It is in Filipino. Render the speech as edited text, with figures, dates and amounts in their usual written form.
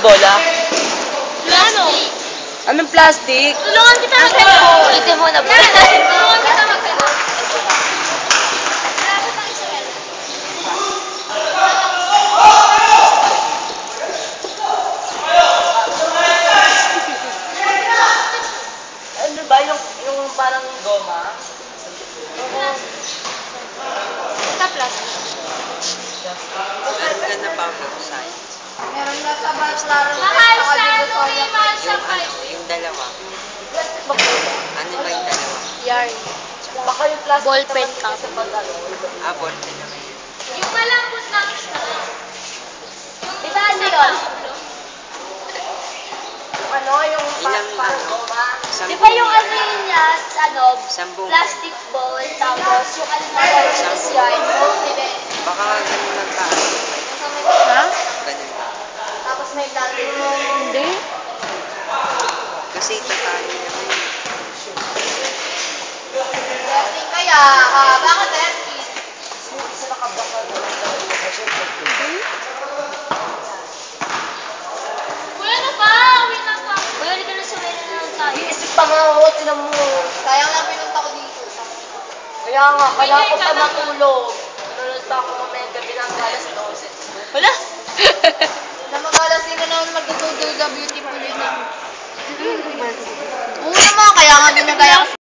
bola? Ano? Anong plastic? Tulungan kita mag-hello. Ito muna ba? Tulungan kita mag-hello. Ano ba? Yung parang goma? Ito plastic. Meron ka na powder science. Meron na sa bachelor. Mahal sa ano eh, mahal sa Yung dalawa. Ano ba yung dalawa? yarn. Baka yung plastic Ball pen na ka. sa pantalon. Ball pen naman yun. Yung malambot lang siya. Diba ano yun? Ano? Yung Ilang parang ano? goma? Di ba yung ano yun niya, ano, Sambong. plastic ball, tapos yung ano na ball is yarn. Diba? Baka nga ganun lang tayo. Ha? Ganun. Tapos may plastic. Hindi. Kasi tatalo naman yun. Testing kaya, bakit testing? Isa nakabaka doon. Kuya na ba? Wait lang pa. Kuya, hindi ka na sumela na lang tayo. Iisip pa nga ako, tinan mo. Sayang lang pinunta ko dito. Kaya nga, kailangan ko pa matulog. Nanonood pa ako mamaya gabi ng alas 12. Wala. Na mag-alasing na naman mag-do the beautiful yun. Oo naman, kaya nga ginagaya ko